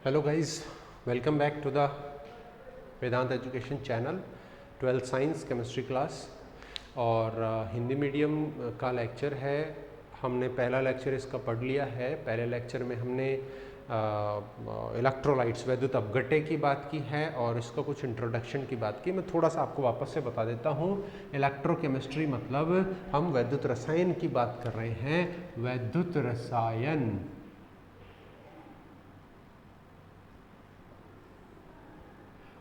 Hello guys, welcome back to the Vedant education channel. 12th science chemistry class और Hindi medium का lecture है। हमने पहला लेक्चर इसका पढ़ लिया है। पहले लेक्चर में हमने इलेक्ट्रोलाइट्स वैद्युत अपघट्य की बात की है और इसका कुछ इंट्रोडक्शन की बात की। मैं थोड़ा सा आपको वापस से बता देता हूँ। इलेक्ट्रोकेमिस्ट्री मतलब हम वैद्युत रसायन की बात कर रहे हैं। वैद्युत रसायन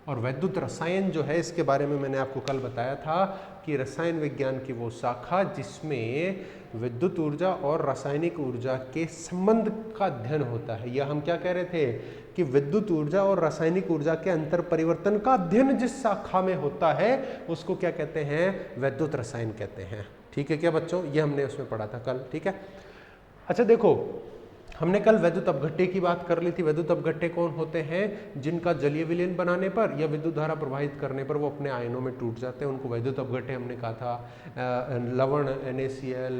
और वैद्युत रसायन जो है, इसके बारे में मैंने आपको कल बताया था कि रसायन विज्ञान की वो शाखा जिसमें विद्युत ऊर्जा और रासायनिक ऊर्जा के संबंध का अध्ययन होता है। या हम क्या कह रहे थे कि विद्युत ऊर्जा और रासायनिक ऊर्जा के अंतर परिवर्तन का अध्ययन जिस शाखा में होता है उसको क्या कहते हैं? वैद्युत रसायन कहते हैं। ठीक है क्या बच्चों? ये हमने उसमें पढ़ा था कल। ठीक है, अच्छा देखो, हमने कल वैद्युत अपघट्य की बात कर ली थी। वैद्युत अपघट्य कौन होते हैं? जिनका जलीय विलयन बनाने पर या विद्युत धारा प्रवाहित करने पर वो अपने आयनों में टूट जाते हैं, उनको वैद्युत अपघट्य हमने कहा था। लवण NaCl,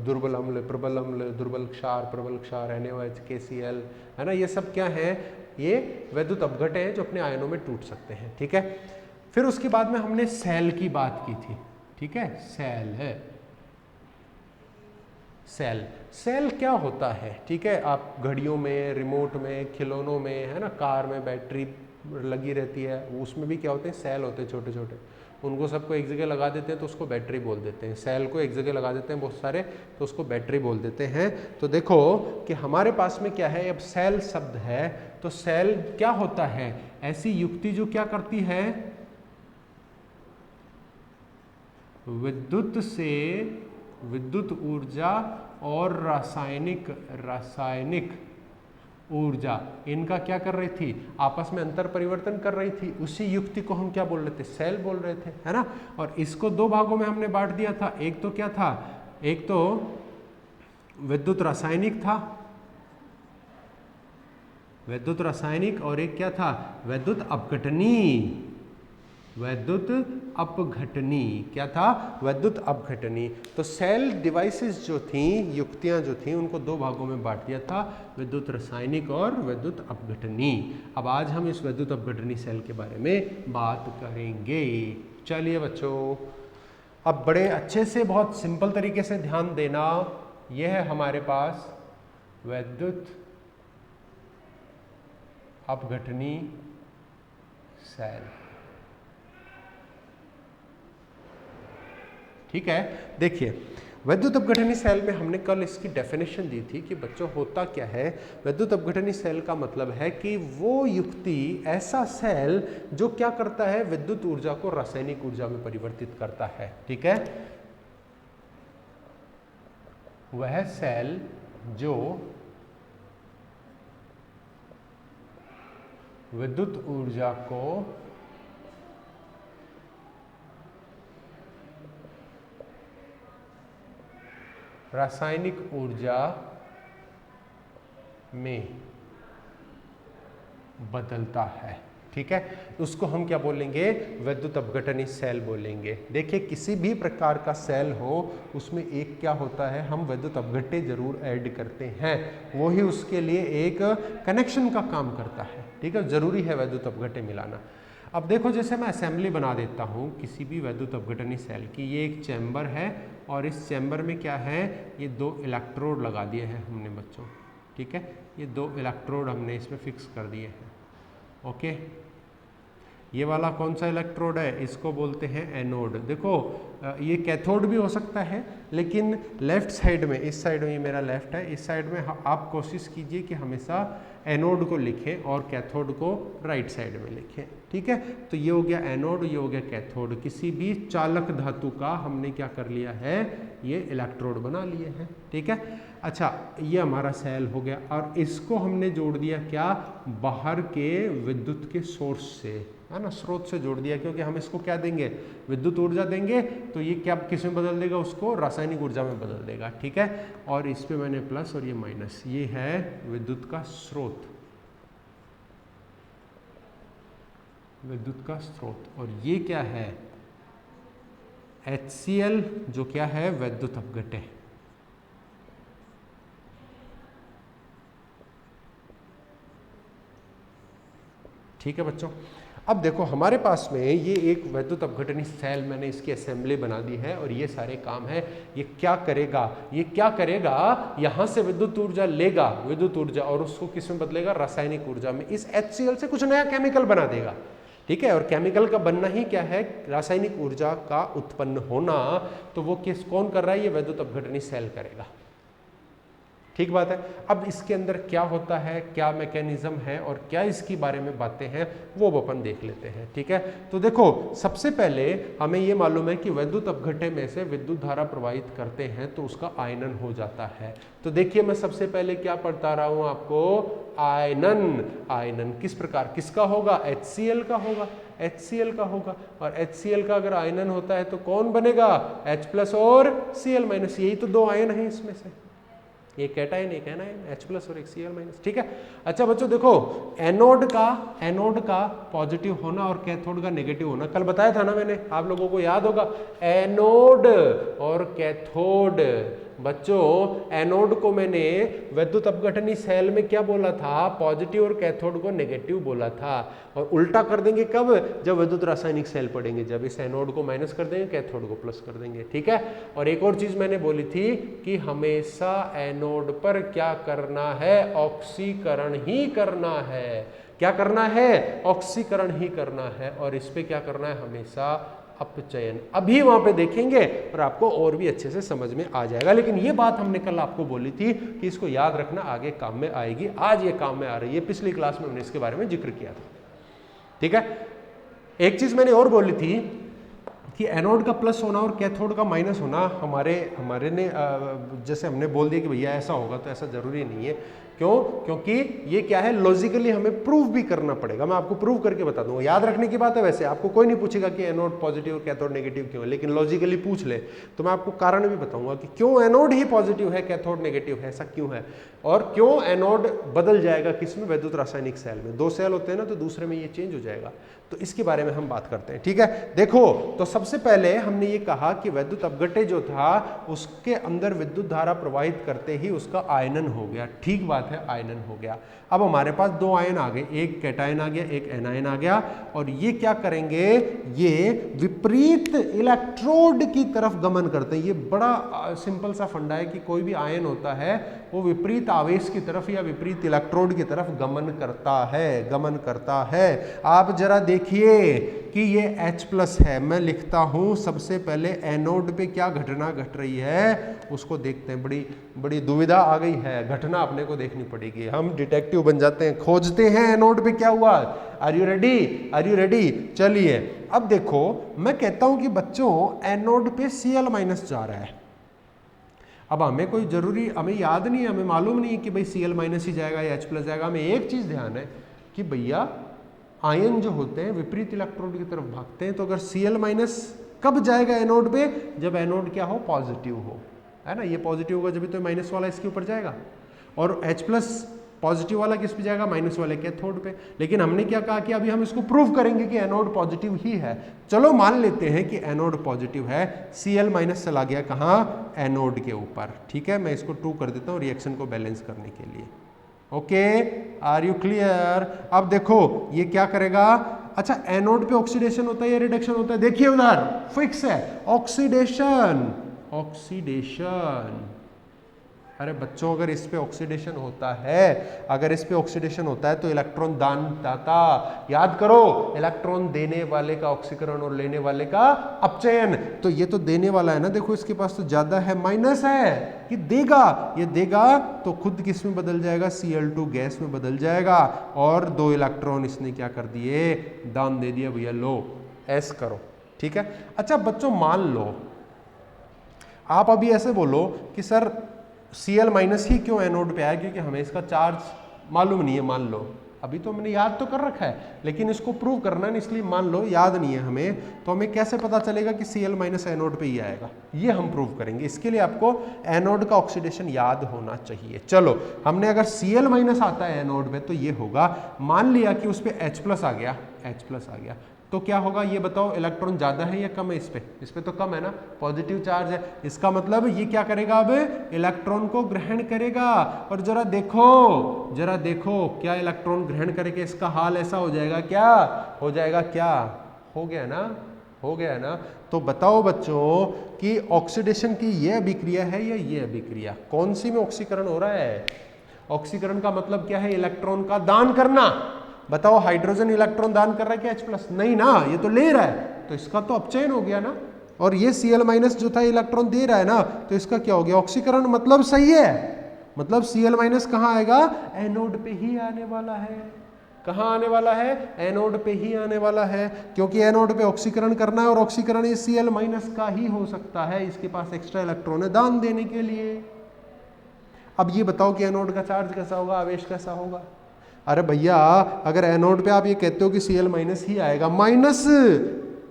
दुर्बल अम्ल, प्रबल अम्ल, दुर्बल क्षार, प्रबल क्षार, NaOH, KCl, है ना, ये सब क्या है? ये वैद्युत अपघट्य हैं जो अपने आयनों में टूट सकते हैं। ठीक है, फिर उसके बाद में हमने सेल की बात की थी। ठीक है, सेल है। सेल क्या होता है? ठीक है, आप घड़ियों में, रिमोट में, खिलौनों में, है ना, कार में बैटरी लगी रहती है, उसमें भी क्या होते हैं? सेल होते हैं छोटे छोटे। उनको सबको एक जगह लगा देते हैं तो उसको बैटरी बोल देते हैं। सेल को एक जगह लगा देते हैं बहुत सारे तो उसको बैटरी बोल देते हैं। तो देखो कि हमारे पास में क्या है, अब सेल शब्द है तो सेल क्या होता है? ऐसी युक्ति जो क्या करती है? विद्युत से विद्युत ऊर्जा और रासायनिक ऊर्जा, इनका क्या कर रही थी? आपस में अंतर परिवर्तन कर रही थी। उसी युक्ति को हम क्या बोल रहे थे? सेल बोल रहे थे, है ना। और इसको दो भागों में हमने बांट दिया था। एक तो क्या था? एक तो विद्युत रासायनिक था, वैद्युत रासायनिक, और एक क्या था? वैद्युत अपघटनी। वैद्युत अपघटनी क्या था? वैद्युत अपघटनी। तो सेल डिवाइसेस जो थी, युक्तियां जो थी, उनको दो भागों में बांट दिया था, विद्युत रासायनिक और वैद्युत अपघटनी। अब आज हम इस वैद्युत अपघटनी सेल के बारे में बात करेंगे। चलिए बच्चों, अब बड़े अच्छे से, बहुत सिंपल तरीके से ध्यान देना। यह है हमारे पास वैद्युत अपघटनी सेल। ठीक है, देखिए, वैद्युत अपघटनी सेल में हमने कल इसकी डेफिनेशन दी थी कि बच्चों होता क्या है। वैद्युत अपघटनी सेल का मतलब है कि वो युक्ति, ऐसा सेल जो क्या करता है? विद्युत ऊर्जा को रासायनिक ऊर्जा में परिवर्तित करता है। ठीक है, वह सेल जो विद्युत ऊर्जा को रासायनिक ऊर्जा में बदलता है। ठीक है, उसको हम क्या बोलेंगे? वैद्युत अपघटनी सेल बोलेंगे। देखिए, किसी भी प्रकार का सेल हो उसमें एक क्या होता है? हम वैद्युत अपघट्य जरूर ऐड करते हैं, वो ही उसके लिए एक कनेक्शन का काम करता है। ठीक है, जरूरी है वैद्युत अपघट्य मिलाना। अब देखो, जैसे मैं असेंबली बना देता हूँ किसी भी वैद्युत अपघटनी सेल की। ये एक चैम्बर है और इस चैम्बर में क्या है? ये दो इलेक्ट्रोड लगा दिए हैं हमने बच्चों। ठीक है, ये दो इलेक्ट्रोड हमने इसमें फिक्स कर दिए हैं। ओके, ये वाला कौन सा इलेक्ट्रोड है? इसको बोलते हैं एनोड। देखो, ये कैथोड भी हो सकता है, लेकिन लेफ्ट साइड में, इस साइड में, ये मेरा लेफ्ट है, इस साइड में आप कोशिश कीजिए कि हमेशा एनोड को लिखें और कैथोड को राइट साइड में लिखें। ठीक है, तो ये हो गया एनोड, ये हो गया कैथोड। किसी भी चालक धातु का हमने क्या कर लिया है? ये इलेक्ट्रोड बना लिए हैं। ठीक है, अच्छा, ये हमारा सेल हो गया और इसको हमने जोड़ दिया क्या? बाहर के विद्युत के सोर्स से, है ना, स्रोत से जोड़ दिया, क्योंकि हम इसको क्या देंगे? विद्युत ऊर्जा देंगे, तो ये क्या किस में बदल देगा? उसको रासायनिक ऊर्जा में बदल देगा। ठीक है, और इस पे मैंने प्लस और ये माइनस, ये है विद्युत का स्रोत, विद्युत का स्रोत। और ये क्या है? HCl, जो क्या है? वैद्युत अपघट्य। ठीक है बच्चों। अब देखो हमारे पास में ये एक वैद्युत अपघटनी सेल, मैंने इसकी असेंबली बना दी है और ये सारे काम है। ये क्या करेगा, ये क्या करेगा, यहाँ से विद्युत ऊर्जा लेगा, विद्युत ऊर्जा, और उसको किस में बदलेगा, रासायनिक ऊर्जा में। इस HCl से कुछ नया केमिकल बना देगा, ठीक है। और केमिकल का बनना ही क्या है, रासायनिक ऊर्जा का उत्पन्न होना। तो वो कौन कर रहा है, ये वैद्युत अपघटनी सेल करेगा, ठीक बात है। अब इसके अंदर क्या होता है, क्या मैकेनिज्म है और क्या इसके बारे में बातें हैं, वो अपन देख लेते हैं, ठीक है। तो देखो सबसे पहले हमें ये मालूम है कि वैद्युत अपघट्य में से विद्युत धारा प्रवाहित करते हैं तो उसका आयनन हो जाता है। तो देखिए मैं सबसे पहले क्या पढ़ता रहा हूं आपको, आयनन। आयनन किस प्रकार, किसका होगा, HCl का होगा, HCl का होगा। और HCl का अगर आयनन होता है तो कौन बनेगा, H+ और Cl-, यही तो दो आयन है इसमें से, एक कैटायन एक एनायन, H+ और एक Cl-, ठीक है। अच्छा बच्चों देखो, एनोड का पॉजिटिव होना और कैथोड का नेगेटिव होना कल बताया था ना मैंने, आप लोगों को याद होगा। एनोड और कैथोड, बच्चों एनोड को मैंने वैद्युत अपघटनी सेल में क्या बोला था, पॉजिटिव और कैथोड को नेगेटिव बोला था। और उल्टा कर देंगे कब, जब वैद्युत रासायनिक सेल पढ़ेंगे, जब इस एनोड को माइनस कर देंगे, कैथोड को प्लस कर देंगे, ठीक है। और एक और चीज मैंने बोली थी कि हमेशा एनोड पर क्या करना है, ऑक्सीकरण ही करना है। क्या करना है, ऑक्सीकरण ही करना है। और इस पे क्या करना है, हमेशा अपचयन। अभी वहां पे देखेंगे और आपको और भी अच्छे से समझ में आ जाएगा। लेकिन ये बात हमने कल आपको बोली थी कि इसको याद रखना, आगे काम में आएगी। आज ये काम में आ रही है, पिछली क्लास में हमने इसके बारे में जिक्र किया था, ठीक है। एक चीज मैंने और बोली थी कि एनोड का प्लस होना और कैथोड का माइनस होना हमारे ने जैसे हमने बोल दिया कि भैया ऐसा होगा, तो ऐसा जरूरी नहीं है। क्यों, क्योंकि ये क्या है, लॉजिकली हमें प्रूव भी करना पड़ेगा। मैं आपको प्रूव करके बता दूंगा, याद रखने की बात है। वैसे आपको कोई नहीं पूछेगा कि एनोड पॉजिटिव और कैथोड नेगेटिव क्यों है, लेकिन लॉजिकली पूछ ले तो मैं आपको कारण भी बताऊंगा कि क्यों एनोड ही पॉजिटिव है, कैथोड नेगेटिव है, ऐसा क्यों है। और क्यों एनोड बदल जाएगा किसमें, वैद्युत रासायनिक सेल में। दो सेल होते हैं ना, तो दूसरे में ये चेंज हो जाएगा। तो इसके बारे में हम बात करते हैं, ठीक है। देखो तो सबसे पहले हमने ये कहा कि वैद्युत अपघट्य जो था उसके अंदर विद्युत धारा प्रवाहित करते ही उसका आयनन हो गया, ठीक बात है, आयनन हो गया। अब हमारे पास दो आयन आ गए, एक कैटायन आ गया, एक एनायन आ गया। और ये क्या करेंगे, ये विपरीत इलेक्ट्रोड की तरफ गमन करते हैं। ये बड़ा सिंपल सा फंडा है कि कोई भी आयन होता है वो विपरीत आवेश की तरफ या विपरीत इलेक्ट्रोड की तरफ गमन करता है। आप जरा देखिए कि ये H+ है, मैं लिखता हूं सबसे पहले एनोड पे क्या घटना घट रही है उसको देखते हैं। बड़ी दुविधा आ गई है, घटना अपने को देखनी पड़ेगी। हम डिटेक्टिव बन जाते हैं, खोजते हैं एनोड पे क्या हुआ। आर यू रेडी, चलिए अब देखो, मैं कहता हूं कि बच्चों एनोड पे Cl- जा रहा है। अब हमें कोई जरूरी, हमें याद नहीं है, हमें मालूम नहीं है कि भाई Cl- ही जाएगा या H+ जाएगा। हमें एक चीज ध्यान है कि भैया आयन जो होते हैं विपरीत इलेक्ट्रोड की तरफ भागते हैं। तो अगर Cl- कब जाएगा एनोड पे, जब एनोड क्या हो, पॉजिटिव हो, है ना। ये पॉजिटिव होगा जब तो माइनस वाला इसके ऊपर जाएगा। और H+ पॉजिटिव वाला किस पे जाएगा, माइनस वाले कैथोड पे। लेकिन हमने क्या कहा कि अभी हम इसको प्रूव करेंगे कि एनोड पॉजिटिव ही है। चलो मान लेते हैं कि एनोड पॉजिटिव है, Cl- चला गया कहाँ, एनोड के ऊपर, ठीक है। मैं इसको 2 कर देता हूँ रिएक्शन को बैलेंस करने के लिए। Okay, are you clear. अब देखो ये क्या करेगा, अच्छा एनोड पे ऑक्सीडेशन होता है या रिडक्शन होता है, देखिए उधर फिक्स है, ऑक्सीडेशन। अरे बच्चों अगर इस पे ऑक्सीडेशन होता है तो इलेक्ट्रॉन दान दाता, याद करो, इलेक्ट्रॉन देने वाले का ऑक्सीकरण और लेने वाले का अपचयन। तो ये तो देने वाला है ना, देखो इसके पास तो ज्यादा है, माइनस है कि ये देगा तो खुद किस में बदल जाएगा, Cl2 गैस में बदल जाएगा। और 2 इलेक्ट्रॉन इसने क्या कर दिए, दान दे दिया भैया, लो ऐस करो, ठीक है। अच्छा बच्चों मान लो आप अभी ऐसे बोलो कि सर Cl- ही क्यों एनोड पे आया, क्योंकि हमें इसका चार्ज मालूम नहीं है। मान लो अभी तो हमने याद तो कर रखा है, लेकिन इसको प्रूव करना है, इसलिए मान लो याद नहीं है हमें, तो हमें कैसे पता चलेगा कि Cl- एनोड पे ही आएगा, ये हम प्रूव करेंगे। इसके लिए आपको एनोड का ऑक्सीडेशन याद होना चाहिए। चलो हमने अगर Cl- आता है एनोड पे तो ये होगा, मान लिया कि उस पर H+ आ गया, तो क्या होगा ये बताओ, इलेक्ट्रॉन ज्यादा है या कम है? इस पे तो कम है ना, पॉजिटिव चार्ज है। इसका मतलब ये क्या करेगा, अब इलेक्ट्रॉन को ग्रहण करेगा। और जरा देखो क्या इलेक्ट्रॉन ग्रहण करके इसका हाल ऐसा हो जाएगा, क्या हो जाएगा, क्या हो गया ना, हो गया ना। तो बताओ बच्चों कि ऑक्सीडेशन की ये अभिक्रिया है या ये अभिक्रिया, कौन सी में ऑक्सीकरण हो रहा है? ऑक्सीकरण का मतलब क्या है, इलेक्ट्रॉन का दान करना। बताओ हाइड्रोजन इलेक्ट्रॉन दान कर रहा है क्या H+? नहीं ना, ये तो ले रहा है, तो इसका तो अपचयन हो गया ना। और ये Cl- जो था इलेक्ट्रॉन दे रहा है ना, तो इसका क्या हो गया, ऑक्सीकरण। मतलब सही है, मतलब Cl- कहाँ आएगा, एनोड पे ही आने वाला है। कहाँ आने वाला है, एनोड पे ही आने वाला है, क्योंकि एनोड पे ऑक्सीकरण करना है और ऑक्सीकरण इस Cl- का ही हो सकता है, इसके पास एक्स्ट्रा इलेक्ट्रॉन है दान देने के लिए। अब ये बताओ कि एनोड का चार्ज कैसा होगा, आवेश कैसा होगा? अरे भैया अगर एनोड पे आप ये कहते हो कि Cl- ही आएगा, माइनस,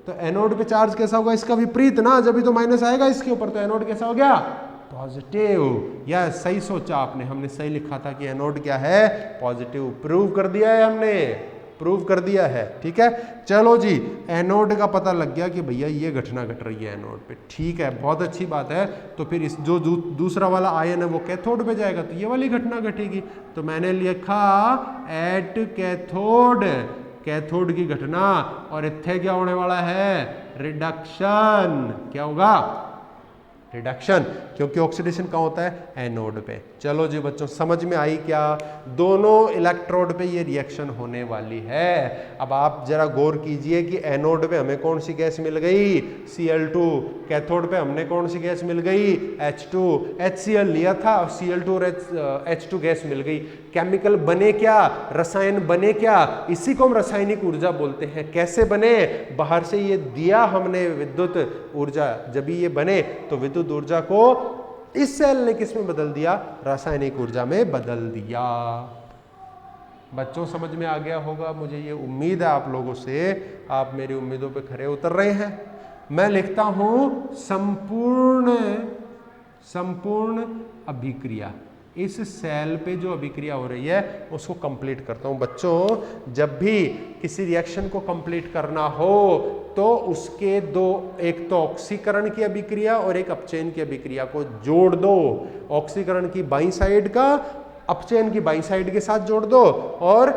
तो एनोड पे चार्ज कैसा होगा, इसका विपरीत ना, जब भी तो माइनस आएगा इसके ऊपर, तो एनोड कैसा हो गया, पॉजिटिव। या सही सोचा आपने, हमने सही लिखा था कि एनोड क्या है, पॉजिटिव। प्रूव कर दिया है हमने, प्रूव कर दिया है, ठीक है। चलो जी, एनोड का पता लग गया कि भैया ये घटना घट रही है एनोड पे, ठीक है, बहुत अच्छी बात है। तो फिर इस जो दूसरा वाला आयन है वो कैथोड पे जाएगा, तो ये वाली घटना घटेगी। तो मैंने लिखा एट कैथोड, कैथोड की घटना, और इत्थे क्या होने वाला है, रिडक्शन। क्या होगा, रिडक्शन, क्योंकि ऑक्सीडेशन कहाँ होता है, एनोड पे। चलो जी बच्चों, समझ में आई क्या, दोनों इलेक्ट्रोड पे ये रिएक्शन होने वाली है। अब आप जरा गौर कीजिए कि एनोड पे हमें कौन सी गैस मिल गई, Cl2, कैथोड पे हमने कौन सी गैस मिल गई, H2, HCl लिया था, Cl2 और H2 गैस मिल गई। केमिकल बने क्या, रसायन बने क्या, इसी को हम रासायनिक ऊर्जा बोलते हैं। कैसे बने, बाहर से ये दिया हमने विद्युत ऊर्जा, जब ये बने तो विद्युत ऊर्जा को इस सेल ने किस में बदल दिया, रासायनिक ऊर्जा में बदल दिया। बच्चों समझ में आ गया होगा, मुझे ये उम्मीद है आप लोगों से, आप मेरी उम्मीदों पे खरे उतर रहे हैं। मैं लिखता हूं संपूर्ण अभिक्रिया, इस सेल पे जो अभिक्रिया हो रही है उसको कंप्लीट करता हूं। बच्चों जब भी किसी रिएक्शन को कंप्लीट करना हो तो उसके दो, एक तो ऑक्सीकरण की अभिक्रिया और एक अपचयन की अभिक्रिया को जोड़ दो। ऑक्सीकरण की बाईं साइड का अपचयन की बाईं साइड के साथ जोड़ दो, और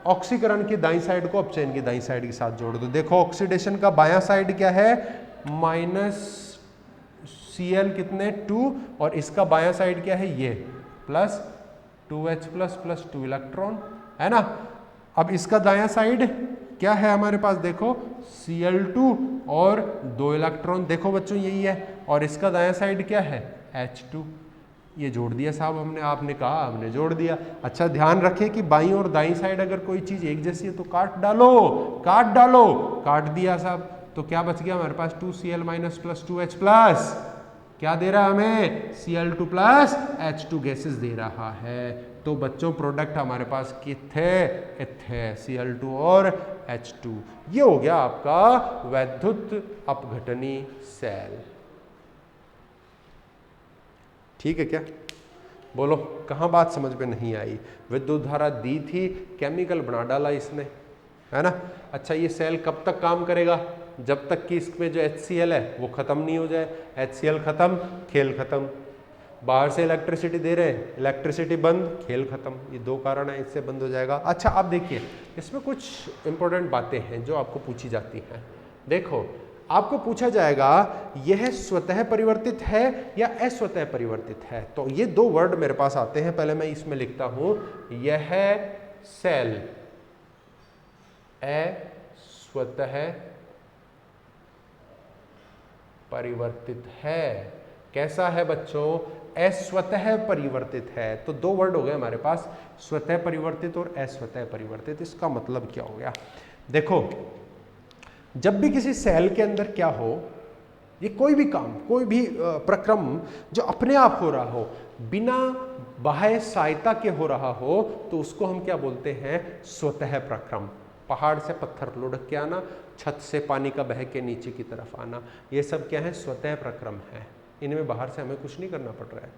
ऑक्सीकरण की दाईं साइड को अपचयन की दाईं साइड के साथ जोड़ दो। देखो ऑक्सीडेशन का बायां साइड क्या है, -Cl कितने 2, और इसका बायां साइड क्या है, ये +2H+ + 2 इलेक्ट्रॉन है ना। अब इसका दायां साइड क्या है हमारे पास, देखो Cl2 और 2 इलेक्ट्रॉन, देखो बच्चों यही है। और इसका दायां साइड क्या है, H2। ये जोड़ दिया साहब हमने, आपने कहा हमने जोड़ दिया। अच्छा ध्यान रखें कि बाईं और दाईं साइड अगर कोई चीज एक जैसी है तो काट डालो, काट दिया साहब। तो क्या बच गया हमारे पास, 2Cl- + 2H+, क्या दे रहा है हमें, Cl2 + H2 गैसेस दे रहा है। तो बच्चों प्रोडक्ट हमारे पास कितने, Cl2 और H2। ये हो गया आपका वैद्युत अपघटनी सेल। ठीक है क्या, बोलो कहाँ बात समझ में नहीं आई? विद्युत धारा दी थी, केमिकल बना डाला इसने, है ना। अच्छा ये सेल कब तक काम करेगा, जब तक कि इसमें जो HCl है वो खत्म नहीं हो जाए। HCl खत्म, खेल खत्म। बाहर से इलेक्ट्रिसिटी दे रहे हैं, इलेक्ट्रिसिटी बंद, खेल खत्म। ये दो कारण है, इससे बंद हो जाएगा। अच्छा अब देखिए, इसमें कुछ इंपॉर्टेंट बातें हैं जो आपको पूछी जाती हैं। देखो आपको पूछा जाएगा यह स्वतः परिवर्तित है या अस्वतः परिवर्तित है। तो ये दो वर्ड मेरे पास आते हैं, पहले मैं इसमें लिखता हूं, यह सेल अस्वतः परिवर्तित है। कैसा है बच्चों, अस्वतः परिवर्तित है। तो दो वर्ड हो गए हमारे पास, स्वतः परिवर्तित और अस्वतः परिवर्तित। इसका मतलब क्या हो गया, देखो जब भी किसी सेल के अंदर क्या हो, ये कोई भी काम, कोई भी प्रक्रम जो अपने आप हो रहा हो, बिना बाह्य सहायता के हो रहा हो, तो उसको हम क्या बोलते हैं, स्वतः प्रक्रम। पहाड़ से पत्थर लुढ़क के आना, छत से पानी का बह के नीचे की तरफ आना, ये सब क्या है, स्वतः प्रक्रम है। इनमें बाहर से हमें कुछ नहीं करना पड़ रहा है।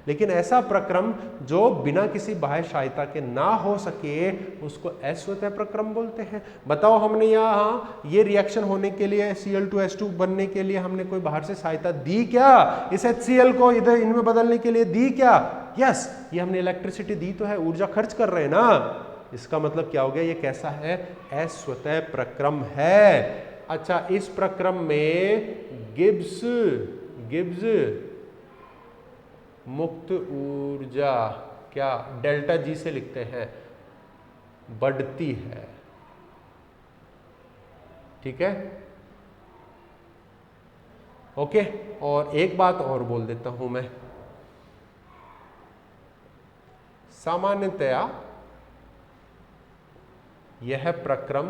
लेकिन ऐसा प्रक्रम जो बिना किसी बाह्य सहायता के ना हो सके उसको अस्वतः प्रक्रम बोलते हैं। बताओ, हमने यहाँ ये रिएक्शन होने के लिए Cl2H2 बनने के लिए हमने कोई बाहर से सहायता दी क्या? इस HCl को इधर इनमें बदलने के लिए दी क्या? यस, ये हमने इलेक्ट्रिसिटी दी तो है, ऊर्जा खर्च कर रहे हैं ना। इसका मतलब क्या हो गया? ये कैसा है? अस्वतः प्रक्रम है। अच्छा, इस प्रक्रम में गिब्स मुक्त ऊर्जा क्या डेल्टा जी से लिखते हैं, बढ़ती है। ठीक है, ओके। और एक बात और बोल देता हूं मैं, सामान्यतया यह प्रक्रम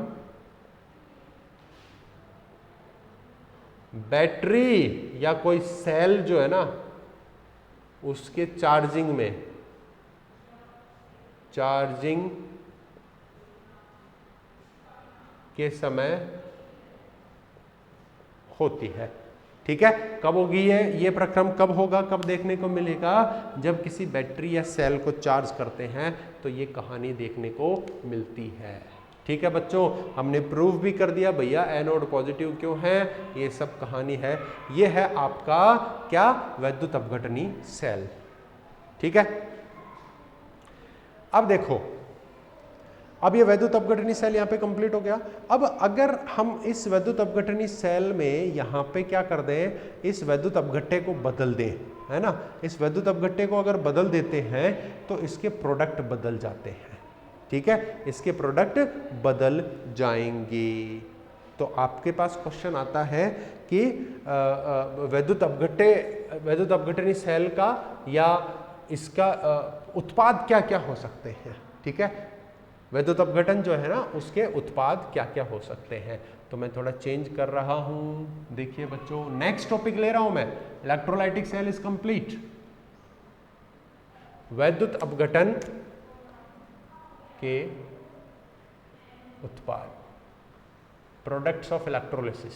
बैटरी या कोई सेल जो है ना उसके चार्जिंग के समय होती है। ठीक है, कब होगी ये प्रक्रम कब होगा, कब देखने को मिलेगा? जब किसी बैटरी या सेल को चार्ज करते हैं तो ये कहानी देखने को मिलती है। ठीक है बच्चों, हमने प्रूव भी कर दिया भैया एनोड पॉजिटिव क्यों है, ये सब कहानी है। ये है आपका क्या? वैद्युत अपघटनी सेल। ठीक है, अब देखो, अब ये वैद्युत अपघटनी सेल यहाँ पे कंप्लीट हो गया। अब अगर हम इस वैद्युत अपघटनी सेल में यहाँ पे क्या कर दें, इस वैद्युत अपघट्टे को बदल दें, है ना, इस वैद्युत अपघट्टे को अगर बदल देते हैं तो इसके प्रोडक्ट बदल जाते हैं। ठीक है, इसके प्रोडक्ट बदल जाएंगे। तो आपके पास क्वेश्चन आता है कि वैद्युत अपघटनी सेल का या इसका उत्पाद क्या क्या हो सकते हैं। ठीक है, वैद्युत अपघटन जो है ना उसके उत्पाद क्या क्या हो सकते हैं। तो मैं थोड़ा चेंज कर रहा हूं। देखिए बच्चों, नेक्स्ट टॉपिक ले रहा हूं मैं, इलेक्ट्रोलाइटिक सेल इज कंप्लीट। वैद्युत अपघटन के उत्पाद, प्रोडक्ट्स ऑफ इलेक्ट्रोलिसिस।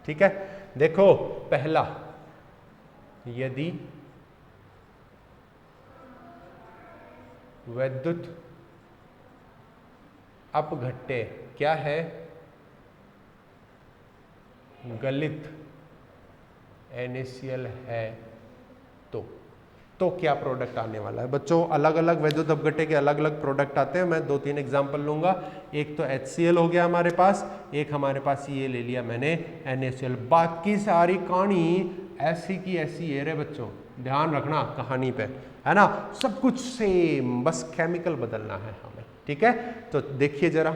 ठीक है, देखो पहला, यदि वैद्युत अपघट्टे क्या है, गलित NaCl है, तो क्या प्रोडक्ट आने वाला है। बच्चों अलग अलग वैद्युत अपघट्टे के अलग अलग प्रोडक्ट आते हैं। मैं 2-3 एग्जांपल लूंगा। एक तो HCl हो गया हमारे पास, एक हमारे पास ये ले लिया मैंने NaCl। बाकी सारी कहानी ऐसी की ऐसी है रे बच्चों, ध्यान रखना कहानी पे, है ना, सब कुछ सेम, बस केमिकल बदलना है हमें। ठीक है, तो देखिए जरा,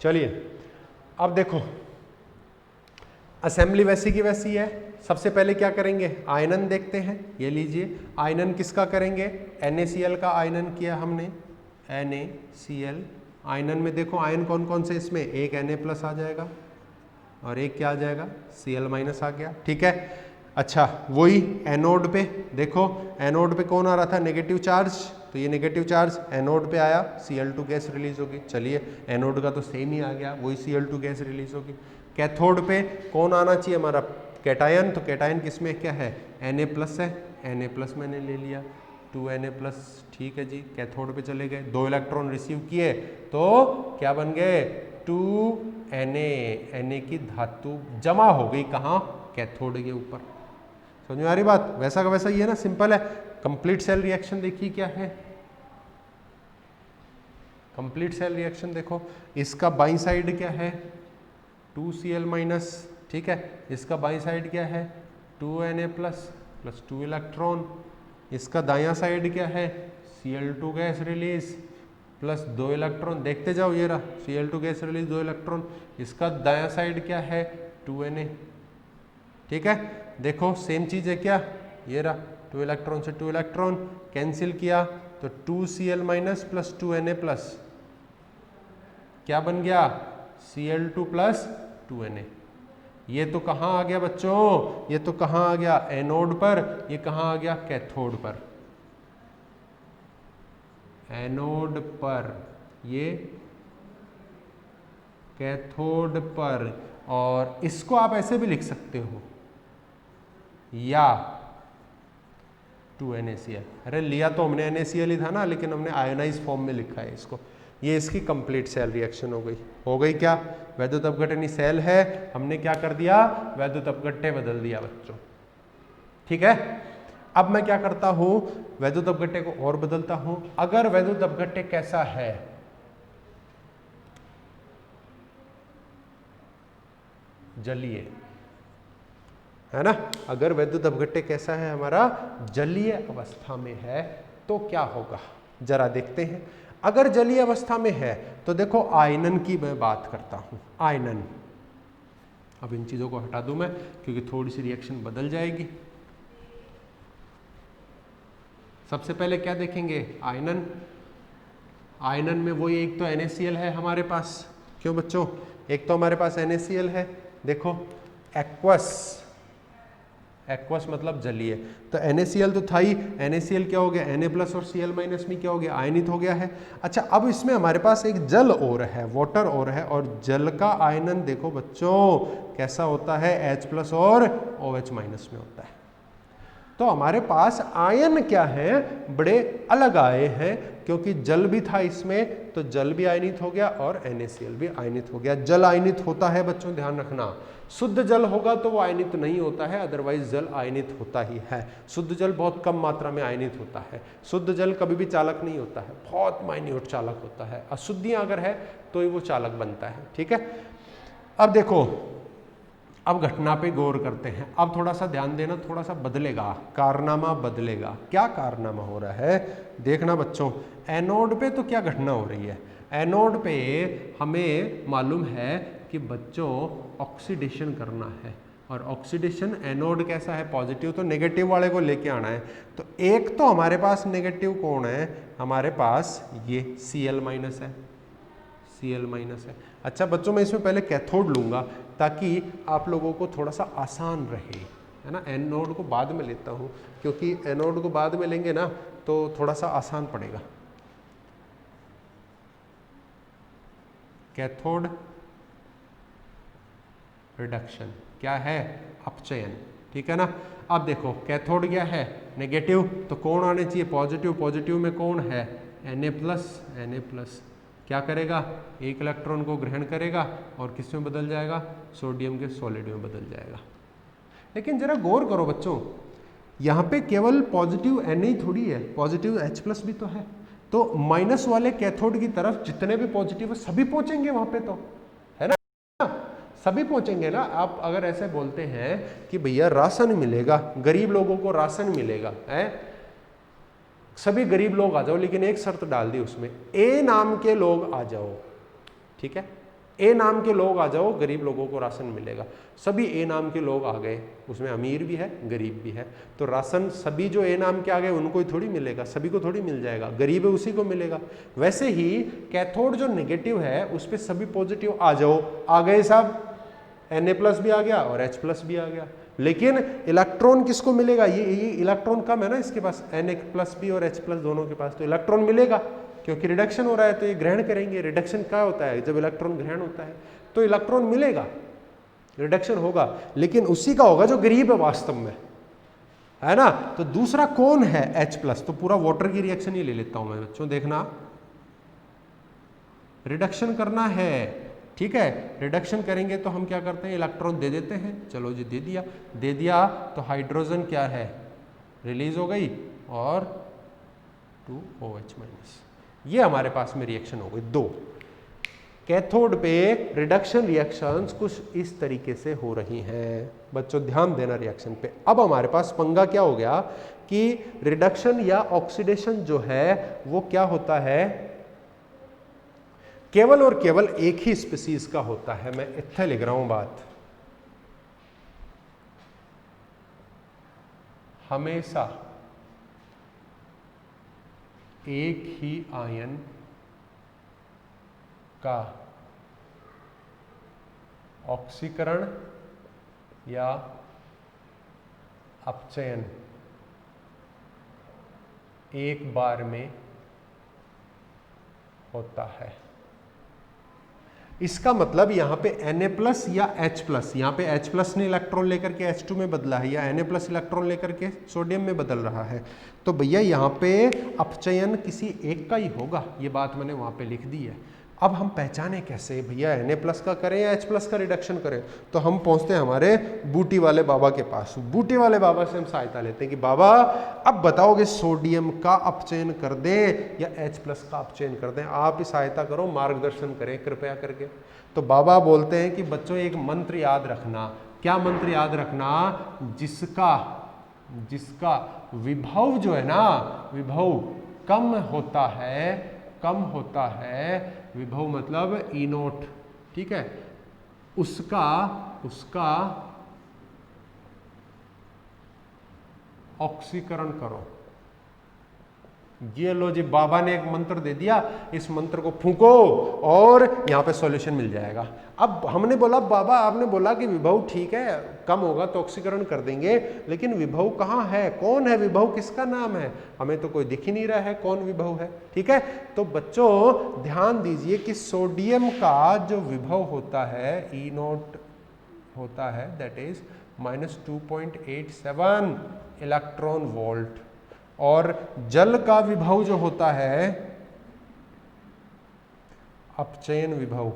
चलिए अब देखो, असेंबली वैसी की वैसी है। सबसे पहले क्या करेंगे, आयनन देखते हैं। ये लीजिए, आयनन किसका करेंगे, NaCl का आयनन किया हमने, NaCl। आयनन में देखो आयन कौन कौन से, इसमें एक Na+ आ जाएगा और एक क्या आ जाएगा, Cl- आ गया। ठीक है, अच्छा वही एनोड पे देखो, एनोड पे कौन आ रहा था, नेगेटिव चार्ज, तो ये नेगेटिव चार्ज एनोड पे आया, Cl2 गैस रिलीज होगी। चलिए एनोड का तो सेम ही आ गया, वही Cl2 गैस रिलीज होगी। कैथोड पे कौन आना चाहिए हमारा, कैटायन, तो कैटायन किसमें क्या है, Na+ है, Na+ मैंने ले लिया, 2Na+। ठीक है जी, कैथोड पे चले गए, 2 इलेक्ट्रॉन रिसीव किए तो क्या बन गए, 2Na। Na की धातु जमा हो गई कहाँ, कैथोड के ऊपर। समझ में आ रही बात, वैसा का वैसा ही है ना, सिंपल है। कंप्लीट सेल रिएक्शन देखिए क्या है, कंप्लीट सेल रिएक्शन देखो, इसका बाई साइड क्या है, 2Cl-। ठीक है, इसका बाई साइड क्या है, 2Na+ प्लस 2 इलेक्ट्रॉन। इसका दायां साइड क्या है, Cl2 gas release plus 2 electron, देखते जाओ ये रहा Cl2 गैस रिलीज 2 इलेक्ट्रॉन, इसका दायां साइड क्या है 2Na, ठीक है। देखो सेम चीज है क्या, ये रहा 2 इलेक्ट्रॉन से 2 इलेक्ट्रॉन कैंसिल किया तो 2Cl minus plus 2Na plus क्या बन गया Cl2 प्लस 2Na। ये तो कहाँ आ गया बच्चों, ये तो कहाँ आ गया एनोड पर, ये कहाँ आ गया कैथोड पर, एनोड पर, ये कैथोड पर। और इसको आप ऐसे भी लिख सकते हो या 2NaCl, अरे लिया तो हमने NaCl ही था ना, लेकिन हमने आयोनाइज फॉर्म में लिखा है इसको। ये इसकी कंप्लीट सेल रिएक्शन हो गई क्या, वैद्युत अपघटनी सेल है, हमने क्या कर दिया वैद्युत अपघट्य बदल दिया बच्चों, ठीक है। अब मैं क्या करता हूं, वैद्युत अपघट्य को और बदलता हूं। अगर वैद्युत अपघट्य कैसा है, जलीय है ना, अगर वैद्युत अपघट्य कैसा है हमारा जलीय अवस्था में है तो क्या होगा जरा देखते हैं। अगर जलीय अवस्था में है तो देखो आयनन की मैं बात करता हूं, आयनन। अब इन चीजों को हटा दूं मैं क्योंकि थोड़ी सी रिएक्शन बदल जाएगी। सबसे पहले क्या देखेंगे आयनन, आयनन में वही एक तो NaCl है हमारे पास, क्यों बच्चों, एक तो हमारे पास NaCl है, देखो एक्वस, एक्वस मतलब जलीय, तो NaCl तो था ही, NaCl क्या हो गया Na प्लस और Cl माइनस में क्या हो गया आयनित हो गया है। अच्छा अब इसमें हमारे पास एक जल और है, वाटर और है, और जल का आयनन देखो बच्चों कैसा होता है H प्लस और OH माइनस में होता है। तो हमारे पास आयन क्या है बड़े अलग आए हैं, क्योंकि जल भी था इसमें तो जल भी आयनित हो गया और NaCl भी आयनित हो गया। जल आयनित होता है बच्चों ध्यान रखना, शुद्ध जल होगा तो वो आयनित नहीं होता है, अदरवाइज जल आयनित होता ही है। शुद्ध जल बहुत कम मात्रा में आयनित होता है, शुद्ध जल कभी भी चालक नहीं होता है, बहुत माइन्यूट चालक होता है, अशुद्धियां अगर है तो ही वो चालक बनता है, ठीक है। अब देखो अब घटना पे गौर करते हैं, अब थोड़ा सा ध्यान देना, थोड़ा सा बदलेगा, कारनामा बदलेगा। क्या कारनामा हो रहा है देखना बच्चों, एनोड पे तो क्या घटना हो रही है, एनोड पे हमें मालूम है कि बच्चों ऑक्सीडेशन करना है, और ऑक्सीडेशन एनोड कैसा है पॉजिटिव, तो नेगेटिव वाले को लेके आना है। तो एक तो हमारे पास नेगेटिव कौन है, हमारे पास ये Cl माइनस है, Cl माइनस है। अच्छा बच्चों मैं इसमें पहले कैथोड लूंगा ताकि आप लोगों को थोड़ा सा आसान रहे, है ना। एनोड को बाद में लेता हूँ क्योंकि एनोड को बाद में लेंगे ना तो थोड़ा सा आसान पड़ेगा। कैथोड रिडक्शन क्या है, अपचयन, ठीक है ना। अब देखो कैथोड क्या है नेगेटिव, तो कौन आने चाहिए पॉजिटिव, पॉजिटिव में कौन है Na प्लस, क्या करेगा एक इलेक्ट्रॉन को ग्रहण करेगा और किस में बदल जाएगा, सोडियम के सॉलिड में बदल जाएगा। लेकिन जरा गौर करो बच्चों, यहाँ पे केवल पॉजिटिव Na ही थोड़ी है, पॉजिटिव H प्लस भी तो है, तो माइनस वाले कैथोड की तरफ जितने भी पॉजिटिव है सभी पहुंचेंगे वहां पे, तो है ना, सभी पहुंचेंगे ना। आप अगर ऐसे बोलते हैं कि भैया राशन मिलेगा, गरीब लोगों को राशन मिलेगा, है सभी गरीब लोग आ जाओ, लेकिन एक शर्त डाल दी उसमें, ए नाम के लोग आ जाओ, ठीक है, ए नाम के लोग आ जाओ, गरीब लोगों को राशन मिलेगा। सभी ए नाम के लोग आ गए, उसमें अमीर भी है गरीब भी है, तो राशन सभी जो ए नाम के आ गए उनको ही थोड़ी मिलेगा, सभी को थोड़ी मिल जाएगा, गरीब है उसी को मिलेगा। वैसे ही कैथोड जो नेगेटिव है उस पर सभी पॉजिटिव आ जाओ, आ गए सब, Na प्लस भी आ गया और H प्लस भी आ गया, लेकिन इलेक्ट्रॉन किसको मिलेगा, ये इलेक्ट्रॉन कम है ना इसके पास, Na प्लस भी और H प्लस दोनों के पास, तो इलेक्ट्रॉन मिलेगा क्योंकि रिडक्शन हो रहा है तो ये ग्रहण करेंगे। रिडक्शन क्या होता है, जब इलेक्ट्रॉन ग्रहण होता है तो इलेक्ट्रॉन मिलेगा, रिडक्शन होगा, लेकिन उसी का होगा जो गरीब है वास्तव में, है ना। तो दूसरा कौन है H प्लस, तो पूरा वाटर की रिएक्शन ही ले लेता हूं मैं बच्चों, देखना रिडक्शन करना है, ठीक है। रिडक्शन करेंगे तो हम क्या करते हैं, इलेक्ट्रॉन दे देते हैं, चलो जी दे दिया तो हाइड्रोजन क्या है रिलीज हो गई और 2OH माइनस, ये हमारे पास में रिएक्शन हो गई दो। कैथोड पे रिडक्शन रिएक्शंस कुछ इस तरीके से हो रही हैं बच्चों, ध्यान देना रिएक्शन पे। अब हमारे पास पंगा क्या हो गया कि रिडक्शन या ऑक्सीडेशन जो है वो क्या होता है केवल और केवल एक ही स्पीसीज का होता है। मैं इत्थे लिख रहा हूं बात, हमेशा एक ही आयन का ऑक्सीकरण या अपचयन एक बार में होता है। इसका मतलब यहां पे Na+ या H+, यहां पे H+ ने इलेक्ट्रॉन लेकर के H2 में बदला है, या Na+ इलेक्ट्रॉन लेकर के सोडियम में बदल रहा है, तो भैया यहां पे अपचयन किसी एक का ही होगा। ये बात मैंने वहां पे लिख दी है। अब हम पहचाने कैसे भैया Na+ का करें या H+ का रिडक्शन करें? तो हम पहुंचते हैं हमारे बूटी वाले बाबा के पास। बूटी वाले बाबा से हम सहायता लेते हैं कि बाबा अब बताओगे सोडियम का अपचयन कर दें या H+ का अपचयन कर दें, आप ही सहायता करो, मार्गदर्शन करें कृपया करके। तो बाबा बोलते हैं कि बच्चों एक मंत्र याद रखना। क्या मंत्र याद रखना? जिसका विभव जो है ना, विभव कम होता है, विभव मतलब E0, ठीक है, उसका ऑक्सीकरण करो। ये लो जी, बाबा ने एक मंत्र दे दिया, इस मंत्र को फूंको और यहां पे सॉल्यूशन मिल जाएगा। अब हमने बोला बाबा, आपने बोला कि विभव ठीक है कम होगा तो ऑक्सीकरण कर देंगे, लेकिन विभव कहाँ है, कौन है विभव, किसका नाम है? हमें तो कोई दिख ही नहीं रहा है कौन विभव है। ठीक है, तो बच्चों ध्यान दीजिए कि सोडियम का जो विभव होता है E0 होता है, दैट इज -2.87 इलेक्ट्रॉन वोल्ट, और जल का विभव जो होता है अपचयन विभव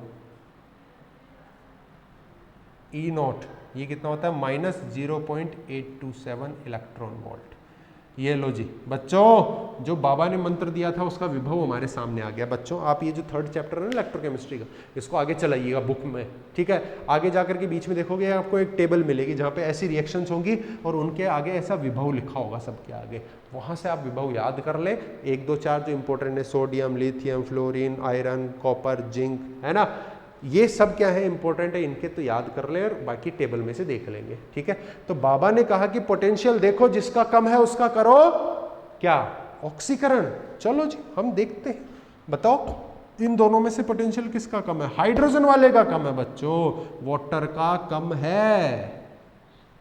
E0, ये कितना होता है? -0.827 इलेक्ट्रॉन वोल्ट। ये लो जी बच्चों, जो बाबा ने मंत्र दिया था उसका विभव हमारे सामने आ गया। बच्चों आप ये जो 3rd चैप्टर है ना इलेक्ट्रोकेमिस्ट्री का, इसको आगे चलाइएगा बुक में, ठीक है। आगे जाकर के बीच में देखोगे आपको एक टेबल मिलेगी जहाँ पे ऐसी रिएक्शंस होंगी और उनके आगे ऐसा विभव लिखा होगा सबके आगे, वहाँ से आप विभव याद कर ले। 1 2 4 जो इंपॉर्टेंट है, sodium, lithium, fluorine, iron, copper, zinc, है ना, ये सब क्या है इंपॉर्टेंट है, इनके तो याद कर ले और बाकी टेबल में से देख लेंगे। ठीक है, तो बाबा ने कहा कि पोटेंशियल देखो जिसका कम है उसका करो क्या? ऑक्सीकरण। चलो जी हम देखते हैं, बताओ इन दोनों में से पोटेंशियल किसका कम है? हाइड्रोजन वाले का कम है बच्चों, वाटर का कम है।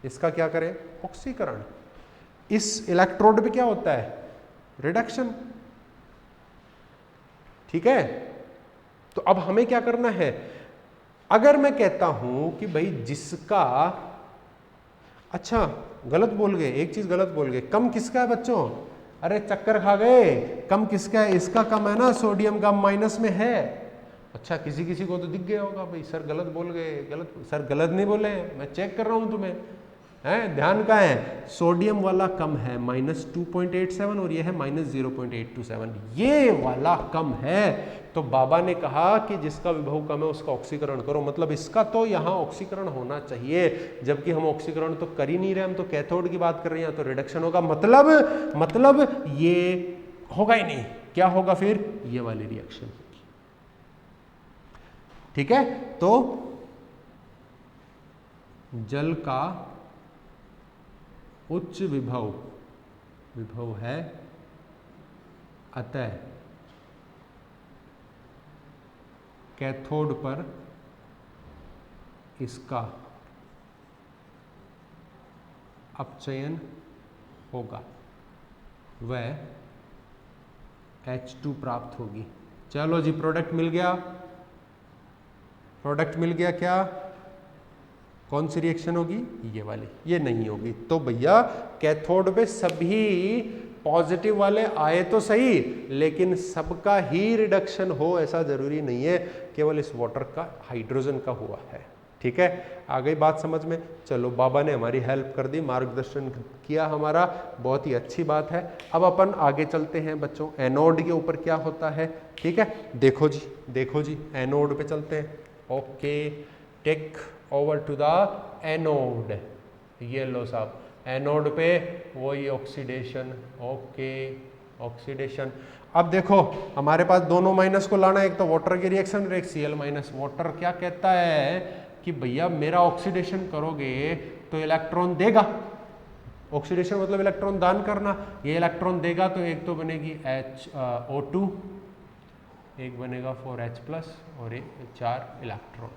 इसका क्या करें? ऑक्सीकरण। इस इलेक्ट्रोड पे क्या होता है? रिडक्शन। ठीक है, तो अब हमें क्या करना है? अगर मैं कहता हूं कि भाई जिसका, अच्छा गलत बोल गए, एक चीज गलत बोल गए, कम किसका है बच्चों? अरे चक्कर खा गए, कम किसका है? इसका कम है ना, सोडियम का माइनस में है। अच्छा किसी को तो दिख गया होगा भाई सर गलत बोल गए, गलत सर, गलत नहीं बोले, मैं चेक कर रहा हूं तुम्हें, है ध्यान का है, सोडियम वाला कम है -2.87 और ये है -0.827, ये वाला कम है। तो बाबा ने कहा कि जिसका विभव कम है उसका ऑक्सीकरण करो, मतलब इसका तो यहाँ ऑक्सीकरण होना चाहिए, जबकि हम ऑक्सीकरण तो कर ही नहीं रहे, हम तो कैथोड की बात कर रहे हैं, तो रिडक्शन होगा, मतलब ये होगा ही नहीं। क्या होगा फिर? ये वाली रिएक्शन। ठीक है, तो जल का उच्च विभव है, अतः कैथोड पर इसका अपचयन होगा, वह H2 प्राप्त होगी। चलो जी प्रोडक्ट मिल गया, प्रोडक्ट मिल गया। क्या कौन सी रिएक्शन होगी? ये वाली, ये नहीं होगी। तो भैया कैथोड पे सभी पॉजिटिव वाले आए तो सही, लेकिन सबका ही रिडक्शन हो ऐसा जरूरी नहीं है, केवल इस वाटर का, हाइड्रोजन का हुआ है। ठीक है, आ गई बात समझ में? चलो बाबा ने हमारी हेल्प कर दी, मार्गदर्शन किया हमारा, बहुत ही अच्छी बात है। अब अपन आगे चलते हैं बच्चों, एनोड के ऊपर क्या होता है। ठीक है, देखो जी एनोड पे चलते हैं। Okay, take over to the anode. ये लो साहब, एनोड पे वही ऑक्सीडेशन। Okay, oxidation. अब देखो हमारे पास दोनों माइनस को लाना है, एक तो वाटर की रिएक्शन और एक Cl माइनस। वाटर क्या कहता है कि भैया मेरा ऑक्सीडेशन करोगे तो इलेक्ट्रॉन देगा, ऑक्सीडेशन मतलब इलेक्ट्रॉन दान करना, ये इलेक्ट्रॉन देगा तो एक तो बनेगी O2, एक बनेगा 4H+ और एक 4 इलेक्ट्रॉन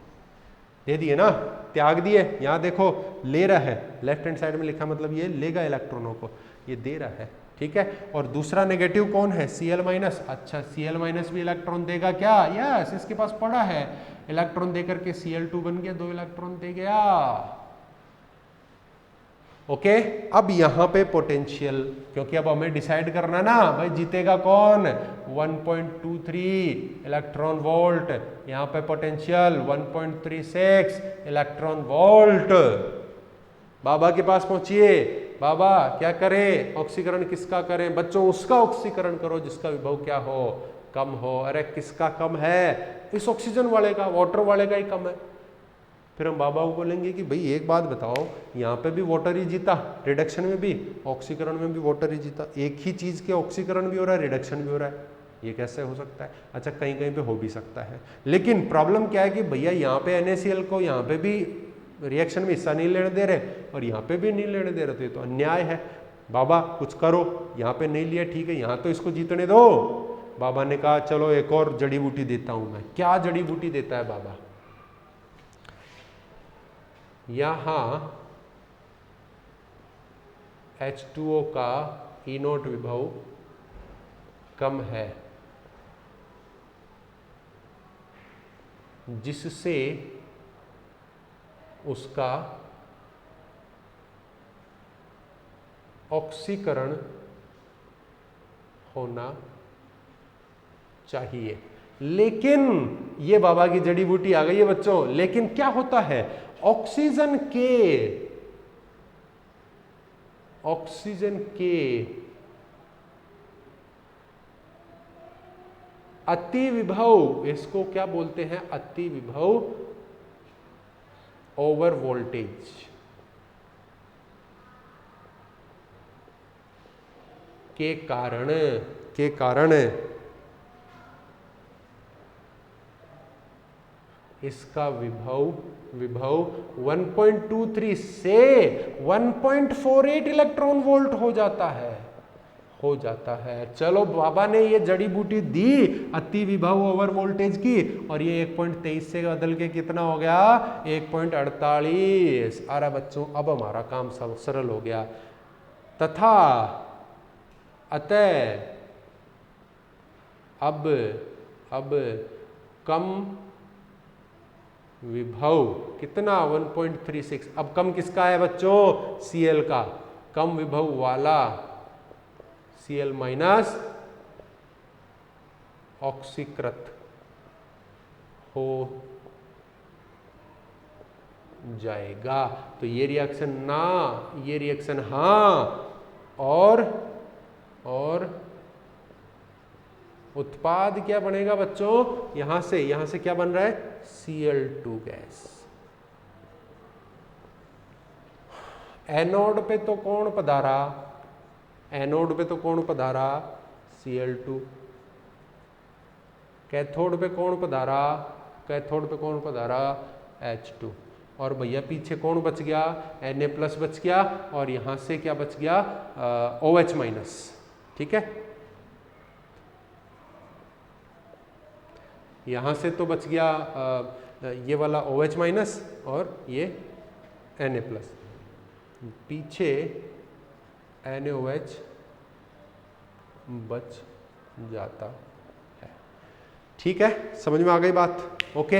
दे दिए ना, त्याग दिए। यहाँ देखो ले रहा है, लेफ्ट हैंड साइड में लिखा मतलब ये लेगा इलेक्ट्रॉनों को, ये दे रहा है, ठीक है। और दूसरा नेगेटिव कौन है? Cl minus. अच्छा Cl माइनस भी इलेक्ट्रॉन देगा क्या? यस, इसके पास पड़ा है, इलेक्ट्रॉन देकर के Cl2 बन गया, 2 इलेक्ट्रॉन दे गया। ओके अब यहां पे पोटेंशियल, क्योंकि अब हमें डिसाइड करना ना भाई जीतेगा कौन, 1.23 इलेक्ट्रॉन वोल्ट, यहां पे पोटेंशियल 1.36 इलेक्ट्रॉन वोल्ट। बाबा के पास पहुंचिए, बाबा क्या करें, ऑक्सीकरण किसका करें? बच्चों उसका ऑक्सीकरण करो जिसका विभव क्या हो, कम हो। अरे किसका कम है? इस ऑक्सीजन वाले का, वाटर वाले का ही कम है। फिर हम बाबा को बोलेंगे कि भाई एक बात बताओ, यहाँ पे भी वाटर ही जीता, रिडक्शन में भी, ऑक्सीकरण में भी वाटर ही जीता, एक ही चीज के ऑक्सीकरण भी हो रहा है, रिडक्शन भी हो रहा है, ये कैसे हो सकता है? अच्छा कहीं कहीं पे हो भी सकता है, लेकिन प्रॉब्लम क्या है कि भैया यहाँ पे NaCl को यहाँ पे भी रिएक्शन में हिस्सा नहीं लेने दे रहे और यहाँ पे भी नहीं लेने दे रहे, तो ये तो अन्याय है। बाबा कुछ करो, यहाँ पे नहीं लिया ठीक है, यहाँ तो इसको जीतने दो। बाबा ने कहा चलो एक और जड़ी बूटी देता हूं मैं। क्या जड़ी बूटी देता है बाबा? यहां H2O का E0 विभव कम है, जिससे उसका ऑक्सीकरण होना चाहिए। लेकिन ये बाबा की जड़ी बूटी आ गई है बच्चों। लेकिन क्या होता है, ऑक्सीजन के अति विभव, इसको क्या बोलते हैं? अति विभव ओवर वोल्टेज के कारण इसका विभव 1.23 से 1.48 इलेक्ट्रॉन वोल्ट हो जाता है। चलो बाबा ने ये जड़ी बूटी दी अति विभव ओवर वोल्टेज की, और ये 1.23 से बदल के कितना हो गया? 1.48। अरे बच्चों अब हमारा काम सरल हो गया। तथा अतः अब कम विभव कितना? 1.36। अब कम किसका है बच्चों? Cl का। कम विभव वाला Cl माइनस ऑक्सीकृत हो जाएगा। तो ये रिएक्शन ना, ये रिएक्शन हाँ, और उत्पाद क्या बनेगा बच्चों? यहां से क्या बन रहा है? Cl2 gas. एनोड पे तो कौन पधारा? Cl2। कैथोड पे कौन पधारा? H2। और भैया पीछे कौन बच गया? Na+ बच गया, और यहां से क्या बच गया? OH-। ठीक है, यहाँ से तो बच गया ये वाला OH- और ये Na+, पीछे NaOH बच जाता है। ठीक है, समझ में आ गई बात? ओके,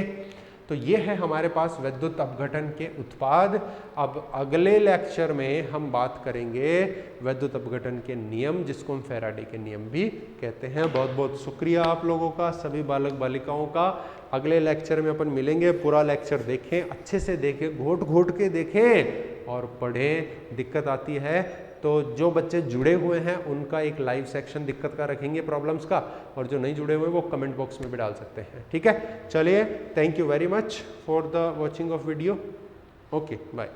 तो ये है हमारे पास विद्युत अपघटन के उत्पाद। अब अगले लेक्चर में हम बात करेंगे विद्युत अपघटन के नियम, जिसको हम फैराडे के नियम भी कहते हैं। बहुत बहुत शुक्रिया आप लोगों का, सभी बालक बालिकाओं का। अगले लेक्चर में अपन मिलेंगे। पूरा लेक्चर देखें, अच्छे से देखें, घोट के देखें और पढ़ें। दिक्कत आती है तो जो बच्चे जुड़े हुए हैं उनका एक लाइव सेक्शन दिक्कत का रखेंगे, प्रॉब्लम्स का, और जो नहीं जुड़े हुए वो कमेंट बॉक्स में भी डाल सकते हैं। ठीक है, चलिए, thank you very much for the watching of video. Okay, bye.